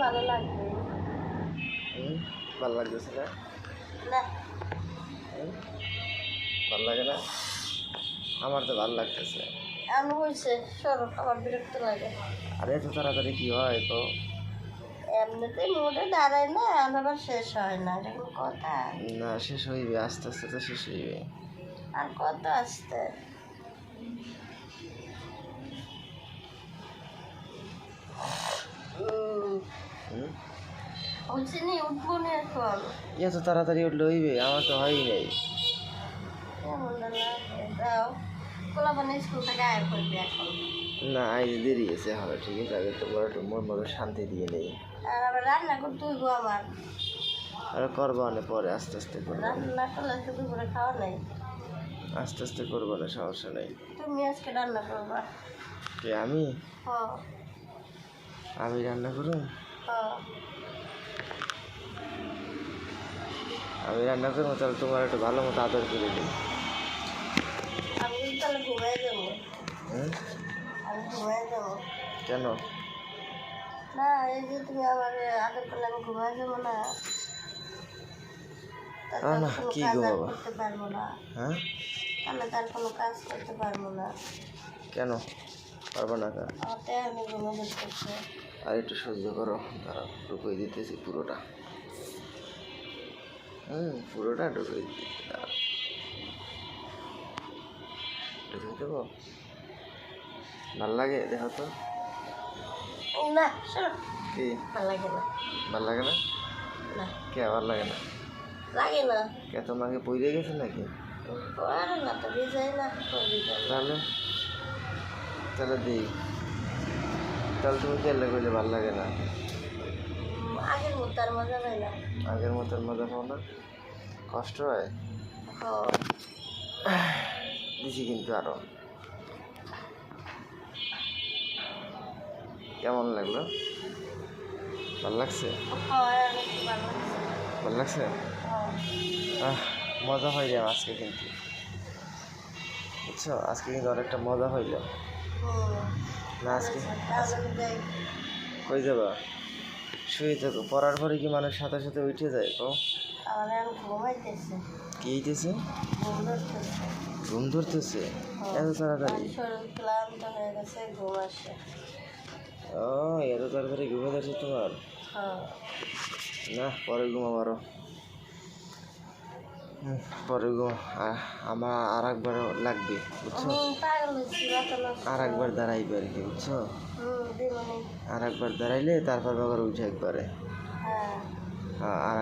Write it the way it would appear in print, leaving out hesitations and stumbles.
ভালো লাগবে ভালো লাগতেছে না? না ভালো লাগে না? আমার তো ভালো লাগতেছে। আমি হয়েছে সরব আমার বিরক্ত লাগে। আর এত তাড়াতাড়ি কি হয় তো? এমনিতেই মোটে দাঁড়ায় না আর আবার শেষ হয় না, এটা কোনো কথা? না, শেষ হইবে, আস্তে আস্তে তো শেষ হইবে। আর কত আসতে বলছি নি উঠবো না এখন। এত তাড়াতাড়ি উঠলে হইবে? আমার তো হয়ই নাই। কেমন লাগে দাও, পোলাপানি স্কুল থেকে আয় করবি এখন। না, আজ দেরি গেছে, হবে ঠিক আছে। আগে তোমার একটু মন মতো শান্তি দিয়ে নেই। আর আবার রান্না করতে হইব আমার। আর করবো না পরে, আস্তে আস্তে করবো। রান্না করলে তো দুপুরে খাওয়া নাই। আস্তে আস্তে করবো না, সমস্যা নেই। তুমি আজকে রান্না করবা? কে আমি? হ আমি রান্না করুন? হ আমি রান্না করবো, তাহলে তোমার একটু ভালো মতো আদর করে দিই। আমি তাহলে ঘুমাই যাবো। আমি ঘুমাই যাবো। কেন? না এই যে তুমি আমার আদর করলে আমি ঘুমাই যাবো না, তাহলে না, কোনো কি কাজ আর ঘুমাবো? করতে পারবো না। হ্যাঁ, তাহলে তার কোনো কাজ করতে পারবো না। কেন পারবো না? কেন? আমার তাই আমি ঘুমে দেখতেছি। আর একটু সহ্য করো, তারা ঢুকিয়ে দিতেছি পুরোটা। পুরোটা ঢুকিয়ে দিতেছি, তারা ঢুকিয়ে দেবো। ভাল লাগে, দেখো তো। না শোনো, কি ভালো লাগে না। ভাল লাগে না? না কে ভাল লাগে না? লাগে না। কে তোমাকে পইরে গেছে নাকি? আর না তো ভিজাই না, ভিজাই না। তাহলে তাহলে দিই। তাহলে তুমি কেলে কইলে ভাল লাগে না? আগের মতো আর মজা পাই না। আগের মতন মজা পাও না? কষ্ট হয়? হ দিছি কিন্তু আরো। কেমন লাগলো? ভাল লাগছে? অনেক ভালো লাগছে। ভাল লাগছে? মজা হইলে আজকে কিন্তু, বুঝছো, আজকে কিন্তু অনেকটা মজা হইল না আজকে। কই যাবা? শুয়ে থাকো, পড়ার পরে কি মানুষ সাথে সাথে উঠে যায়? তো আমার ঘুমাইতেছে, কি হইতেছে? ঘুম ধরতেছে। ঘুম ধরতেছে এত তাড়াতাড়ি? শরীর ক্লান্ত হয়ে গেছে, ঘুম আসে। ও, এত তাড়াতাড়ি ঘুমে যাচ্ছে তোমার? না, পরে ঘুমাবো আরো। পরে ঘুম। আমার আর একবার লাগবে, বুঝছো? আর একবার দাঁড়াইবে আর কি, বুঝছো? আর একবার দাঁড়াইলে তারপর আবার উঠে একবারে। আর